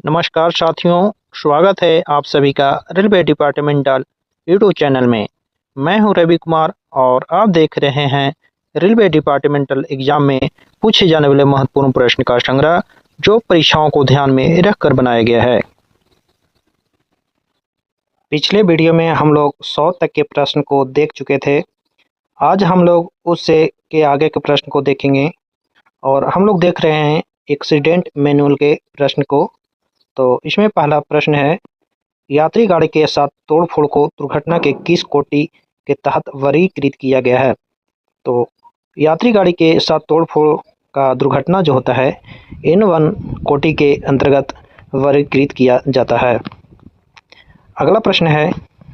नमस्कार साथियों, स्वागत है आप सभी का रेलवे डिपार्टमेंटल यूट्यूब चैनल में। मैं हूं रवि कुमार और आप देख रहे हैं रेलवे डिपार्टमेंटल एग्जाम में पूछे जाने वाले महत्वपूर्ण प्रश्न का संग्रह, जो परीक्षाओं को ध्यान में रखकर बनाया गया है। पिछले वीडियो में हम लोग 100 तक के प्रश्न को देख चुके थे। आज हम लोग उससे के आगे के प्रश्न को देखेंगे और हम लोग देख रहे हैं एक्सीडेंट मैनुअल के प्रश्न को। तो इसमें पहला प्रश्न है, यात्री गाड़ी के साथ तोड़फोड़ को दुर्घटना के किस कोटि के तहत वर्गीकृत किया गया है? तो यात्री गाड़ी के साथ तोड़फोड़ का दुर्घटना जो होता है N1 कोटि के अंतर्गत वर्गीकृत किया जाता है। अगला प्रश्न है,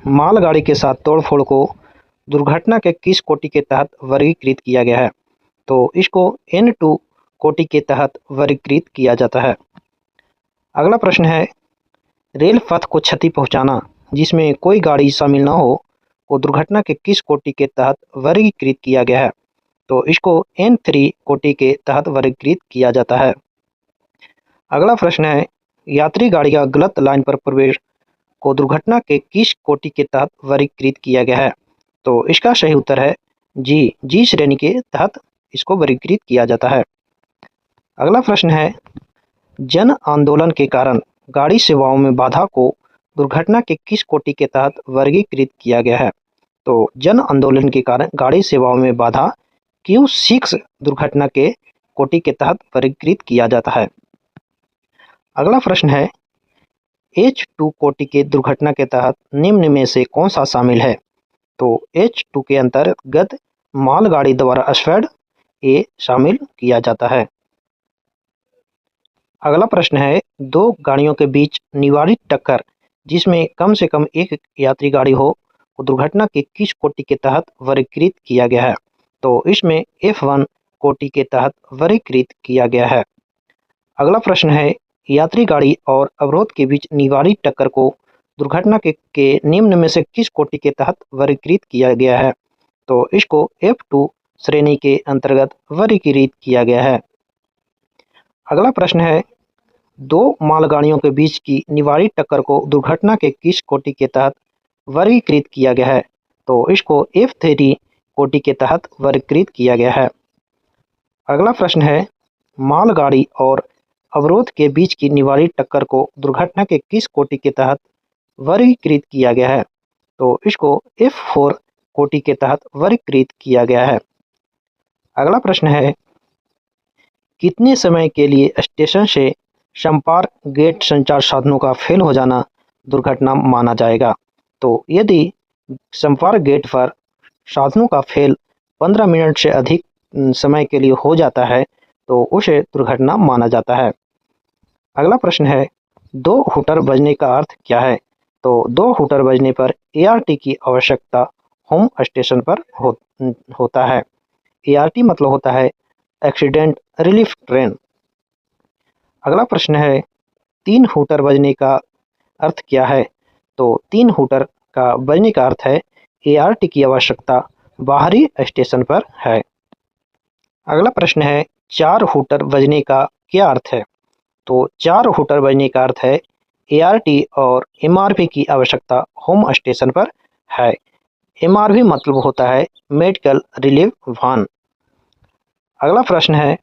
मालगाड़ी के साथ तोड़फोड़ को दुर्घटना के किस कोटि के तहत वर्गीकृत किया गया है? तो इसको N2 कोटि के तहत वर्गीकृत किया जाता है। अगला प्रश्न है, रेल पथ को क्षति पहुंचाना जिसमें कोई गाड़ी शामिल न हो को दुर्घटना के किस कोटि के तहत वर्गीकृत किया गया है? तो इसको N3 कोटि के तहत वर्गीकृत किया जाता है। अगला प्रश्न है, यात्री गाड़ी का गलत लाइन पर प्रवेश को दुर्घटना के किस कोटि के तहत वर्गीकृत किया गया है? तो इसका सही उत्तर है जी श्रेणी के तहत इसको वर्गीकृत किया जाता है। अगला प्रश्न है, जन आंदोलन के कारण गाड़ी सेवाओं में बाधा को दुर्घटना के किस कोटि के तहत वर्गीकृत किया गया है? तो जन आंदोलन के कारण गाड़ी सेवाओं में बाधा Q6 दुर्घटना के कोटि के तहत वर्गीकृत किया जाता है। अगला प्रश्न है, H2 कोटि के दुर्घटना के तहत निम्न में से कौन सा शामिल है? तो H2 के अंतर्गत मालगाड़ी द्वारा अस्फेड ए शामिल किया जाता है। अगला प्रश्न है, दो गाड़ियों के बीच निवारित टक्कर जिसमें कम से कम एक यात्री गाड़ी हो को दुर्घटना के किस कोटि के तहत वर्गीकृत किया गया है? तो इसमें F1 कोटि के तहत वर्गीकृत किया गया है। अगला प्रश्न है, यात्री गाड़ी और अवरोध के बीच निवारित टक्कर को दुर्घटना के निम्न में से किस कोटि के तहत वर्गीकृत किया गया है? तो इसको F2 श्रेणी के अंतर्गत वर्गीकृत किया गया है। अगला प्रश्न है, दो मालगाड़ियों के बीच की निवारित टक्कर को दुर्घटना के किस कोटि के तहत वर्गीकृत किया गया है? तो इसको F3 कोटि के तहत वर्गीकृत किया गया है। अगला प्रश्न है, मालगाड़ी और अवरोध के बीच की निवारित टक्कर को दुर्घटना के किस कोटि के तहत वर्गीकृत किया गया है? तो इसको F4 कोटि के तहत वर्गीकृत किया गया है। अगला प्रश्न है, कितने समय के लिए स्टेशन से संपर्क गेट संचार साधनों का फेल हो जाना दुर्घटना माना जाएगा? तो यदि संपर्क गेट पर साधनों का फेल 15 मिनट से अधिक समय के लिए हो जाता है तो उसे दुर्घटना माना जाता है। अगला प्रश्न है, दो हूटर बजने का अर्थ क्या है? तो दो हूटर बजने पर ART की आवश्यकता होम स्टेशन पर होता है। ART मतलब होता है एक्सीडेंट रिलीफ ट्रेन। अगला प्रश्न है, तीन हूटर बजने का अर्थ क्या है? तो तीन हूटर का बजने का अर्थ है ART की आवश्यकता बाहरी स्टेशन पर है। अगला प्रश्न है, चार हूटर बजने का क्या अर्थ है? तो चार हूटर बजने का अर्थ है ART और MRV की आवश्यकता होम स्टेशन पर है। MRV मतलब होता है मेडिकल रिलीफ वाहन। अगला प्रश्न है,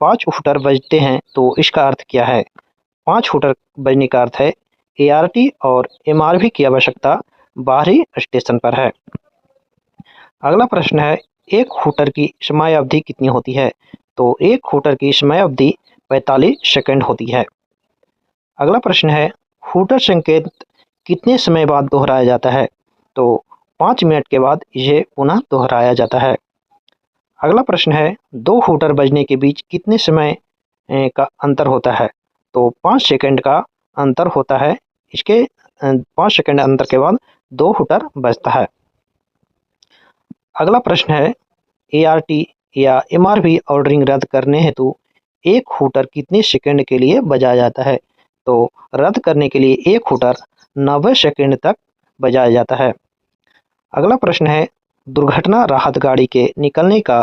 पाँच हूटर बजते हैं तो इसका अर्थ क्या है? पाँच हूटर बजने का अर्थ है ART और MRV की आवश्यकता बाहरी स्टेशन पर है। अगला प्रश्न है, एक हूटर की समयावधि कितनी होती है? तो एक हूटर की समयावधि 45 सेकंड होती है। अगला प्रश्न है, हूटर संकेत कितने समय बाद दोहराया जाता है? तो 5 मिनट के बाद इसे पुनः दोहराया जाता है। अगला प्रश्न है, दो हूटर बजने के बीच कितने समय का अंतर होता है? तो 5 सेकंड का अंतर होता है। इसके 5 सेकंड अंतर के बाद दो हूटर बजता है। अगला प्रश्न है, ART या MRV ऑर्डरिंग रद्द करने हेतु एक हूटर कितने सेकंड के लिए बजाया जाता है? तो रद्द करने के लिए एक हूटर 90 सेकंड तक बजाया जाता है। अगला प्रश्न है, दुर्घटना राहत गाड़ी के निकलने का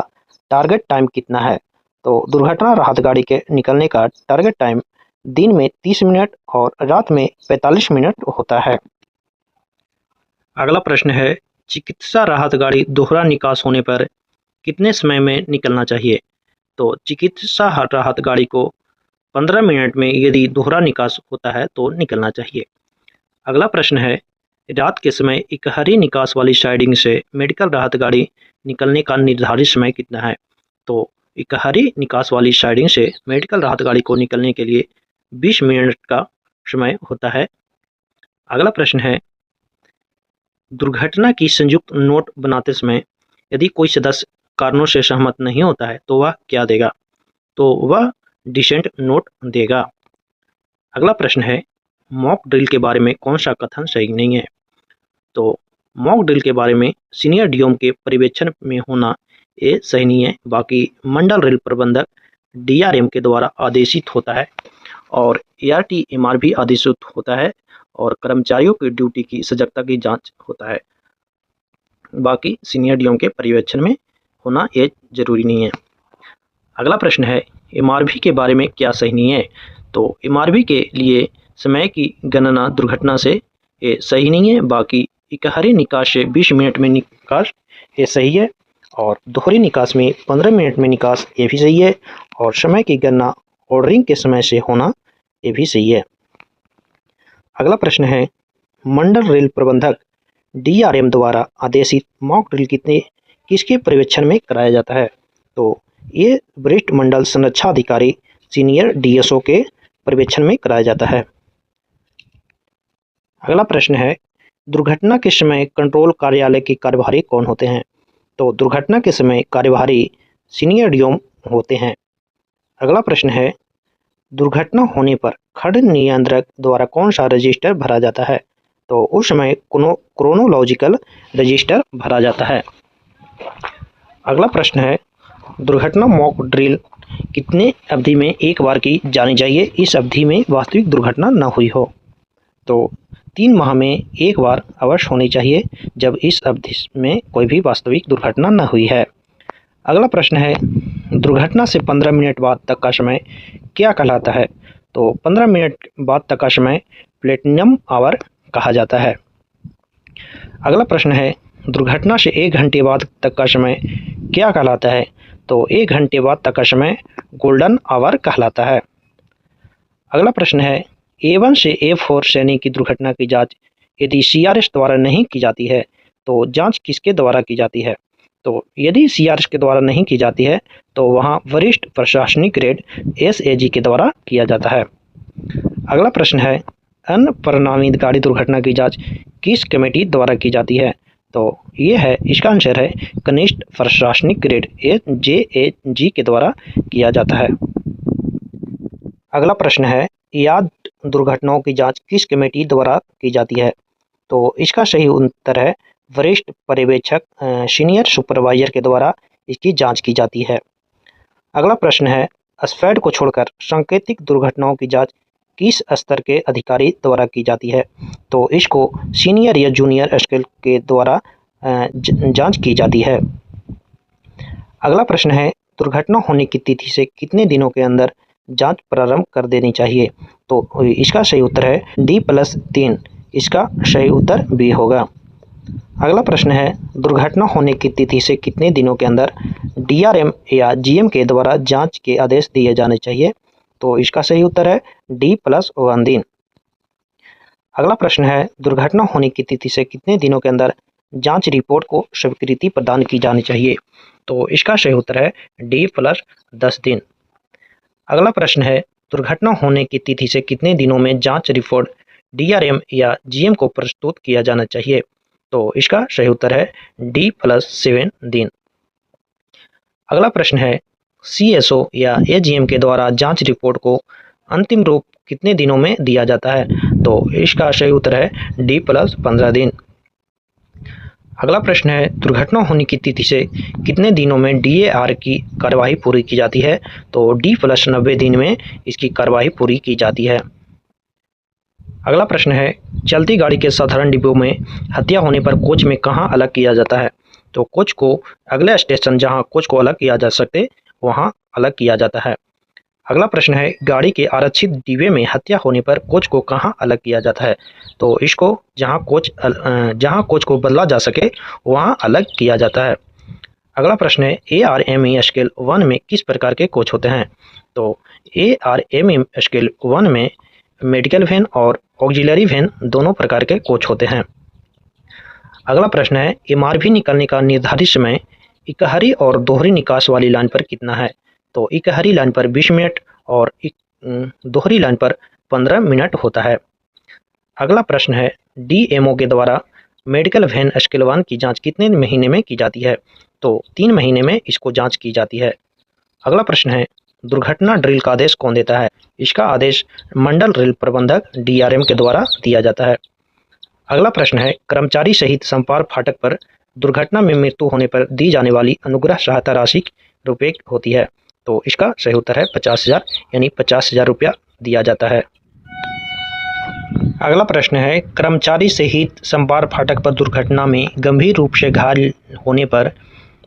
टारगेट टाइम कितना है? तो दुर्घटना राहत गाड़ी के निकलने का टारगेट टाइम दिन में 30 मिनट और रात में 45 मिनट होता है। अगला प्रश्न है, चिकित्सा राहत गाड़ी दोहरा निकास होने पर कितने समय में निकलना चाहिए? तो चिकित्सा राहत गाड़ी को 15 मिनट में यदि दोहरा निकास होता है तो निकलना चाहिए। अगला प्रश्न है, रात के समय इकहरी निकास वाली साइडिंग से मेडिकल राहत गाड़ी निकलने का निर्धारित समय कितना है? तो इकहरी निकास वाली साइडिंग से मेडिकल राहत गाड़ी को निकलने के लिए 20 मिनट का समय होता है। अगला प्रश्न है, दुर्घटना की संयुक्त नोट बनाते समय यदि कोई सदस्य कारणों से सहमत नहीं होता है तो वह क्या देगा? तो वह डिसेंट नोट देगा। अगला प्रश्न है, मॉक ड्रिल के बारे में कौन सा कथन सही नहीं है? तो मॉक ड्रिल के बारे में सीनियर डीएम के पर्यवेक्षण में होना ये सही नहीं है, बाकी मंडल रेल प्रबंधक डीआरएम के द्वारा आदेशित होता है और एआरटीएमआर भी आदेशित होता है और कर्मचारियों की ड्यूटी की सजगता की जांच होता है। बाकी सीनियर डीएम के पर्यवेक्षण में होना ये जरूरी नहीं है। अगला प्रश्न है, एमआरवी के बारे में क्या सही नहीं है? तो एमआरवी के लिए समय की गणना दुर्घटना से ये सही नहीं है, बाकी इकहरी निकास से 20 मिनट में निकास ये सही है और दोहरी निकास में 15 मिनट में निकास ये भी सही है और समय की गणना ऑर्डरिंग के समय से होना ये भी सही है। अगला प्रश्न है, मंडल रेल प्रबंधक डीआरएम द्वारा आदेशित मॉक ड्रिल किसके पर्यवेक्षण में कराया जाता है? तो ये वरिष्ठ मंडल संरक्षा अधिकारी सीनियर डीएसओ के पर्यवेक्षण में कराया जाता है। अगला प्रश्न है, दुर्घटना के समय कंट्रोल कार्यालय के कार्यभारी कौन होते हैं? तो दुर्घटना के समय कार्यभारी सीनियर डीएम होते हैं। अगला प्रश्न है, दुर्घटना होने पर खंड नियंत्रक द्वारा कौन सा रजिस्टर भरा जाता है? तो उस समय क्रोनोलॉजिकल रजिस्टर भरा जाता है। अगला प्रश्न है, दुर्घटना मॉक ड्रिल कितने अवधि में एक बार की जानी चाहिए इस अवधि में वास्तविक दुर्घटना न हुई हो? तो 3 माह में एक बार अवश्य होनी चाहिए जब इस अवधि में कोई भी वास्तविक दुर्घटना न हुई है। अगला प्रश्न है, दुर्घटना से 15 मिनट बाद तक का समय क्या कहलाता है? तो 15 मिनट बाद तक का समय प्लेटिनम आवर कहा जाता है। अगला प्रश्न है, दुर्घटना से 1 घंटे बाद तक का समय क्या कहलाता है? तो 1 घंटे बाद तक का समय गोल्डन आवर कहलाता है। अगला प्रश्न है, A1 से A4 श्रेणी की दुर्घटना की जांच यदि सीआरएस द्वारा नहीं की जाती है तो जांच किसके द्वारा की जाती है? तो यदि सीआरएस के द्वारा नहीं की जाती है तो वहां वरिष्ठ प्रशासनिक ग्रेड एसएजी के द्वारा किया जाता है। अगला प्रश्न है, अनपरिणामित गाड़ी दुर्घटना की जांच किस कमेटी द्वारा की जाती है? तो ये है, इसका आंसर है कनिष्ठ प्रशासनिक ग्रेड जेएजी के द्वारा किया जाता है। अगला प्रश्न है, याद दुर्घटनाओं की जांच किस कमेटी द्वारा की जाती है? तो इसका सही उत्तर है वरिष्ठ पर्यवेक्षक सीनियर सुपरवाइजर के द्वारा इसकी जांच की जाती है। अगला प्रश्न है, स्पैड को छोड़कर सांकेतिक दुर्घटनाओं की जांच किस स्तर के अधिकारी द्वारा की जाती है? तो इसको सीनियर या जूनियर स्केल के द्वारा जांच की जाती है। अगला प्रश्न है, दुर्घटना होने की तिथि से कितने दिनों के अंदर जांच प्रारंभ कर देनी चाहिए? तो इसका सही उत्तर है D+3, इसका सही उत्तर बी होगा। अगला प्रश्न है, दुर्घटना होने की तिथि से कितने दिनों के अंदर डीआरएम या जीएम के द्वारा जांच के आदेश दिए जाने चाहिए? तो इसका सही उत्तर है D+1 दिन। अगला प्रश्न है, दुर्घटना होने की तिथि से कितने दिनों के अंदर जांच रिपोर्ट को स्वीकृति प्रदान की जानी चाहिए? तो इसका सही उत्तर है D+10 दिन। अगला प्रश्न है, दुर्घटना होने की तिथि से कितने दिनों में जांच रिपोर्ट डीआरएम या जीएम को प्रस्तुत किया जाना चाहिए? तो इसका सही उत्तर है D+7 दिन। अगला प्रश्न है, सीएसओ या एजीएम के द्वारा जांच रिपोर्ट को अंतिम रूप कितने दिनों में दिया जाता है? तो इसका सही उत्तर है D+15 दिन। अगला प्रश्न है, दुर्घटना होने की तिथि से कितने दिनों में डीएआर की कार्यवाही पूरी की जाती है? तो D+90 दिन में इसकी कार्यवाही पूरी की जाती है। अगला प्रश्न है, चलती गाड़ी के साधारण डिब्बों में हत्या होने पर कोच में कहाँ अलग किया जाता है? तो कोच को अगले स्टेशन जहाँ कोच को अलग किया जा सकते वहाँ अलग किया जाता है। अगला प्रश्न है, गाड़ी के आरक्षित डिब्बे में हत्या होने पर कोच को कहाँ अलग किया जाता है? तो इसको जहाँ कोच को बदला जा सके वहाँ अलग किया जाता है। अगला प्रश्न है, ARME स्केल 1 में किस प्रकार के कोच होते हैं? तो ARME स्केल 1 में मेडिकल वैन और ऑक्सिलरी वैन दोनों प्रकार के कोच होते हैं। अगला प्रश्न है, MRV निकालने का निर्धारित समय इकहरी और दोहरी निकास वाली लाइन पर कितना है? तो इकहरी लाइन पर 20 मिनट और दोहरी लाइन पर 15 मिनट होता है। अगला प्रश्न है, DMO के द्वारा मेडिकल वैन स्केल 1 की जांच कितने महीने में की जाती है? तो 3 महीने में इसको जांच की जाती है। अगला प्रश्न है, दुर्घटना ड्रिल का आदेश कौन देता है? इसका आदेश मंडल रेल प्रबंधक DRM के द्वारा दिया जाता है। अगला प्रश्न है, कर्मचारी सहित समपार फाटक पर दुर्घटना में मृत्यु होने पर दी जाने वाली अनुग्रह सहायता राशि रुपये होती है? तो इसका सही उत्तर है 50,000, यानी 50,000 रुपया दिया जाता है। अगला प्रश्न है, कर्मचारी सहित समपार फाटक पर दुर्घटना में गंभीर रूप से घायल होने पर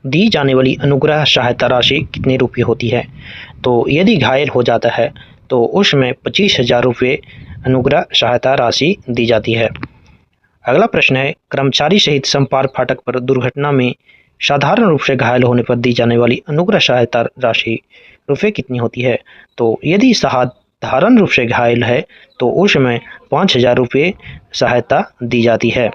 दी जाने वाली अनुग्रह सहायता राशि कितने रुपये होती है? तो यदि घायल हो जाता है तो उसमें 25,000 रुपये अनुग्रह सहायता राशि दी जाती है। अगला प्रश्न है, कर्मचारी सहित समपार फाटक पर दुर्घटना में साधारण रूप से घायल होने पर दी जाने वाली अनुग्रह सहायता राशि रुपये कितनी होती है? तो यदि साधारण रूप से घायल है तो उसमें 5,000 रुपये सहायता दी जाती है।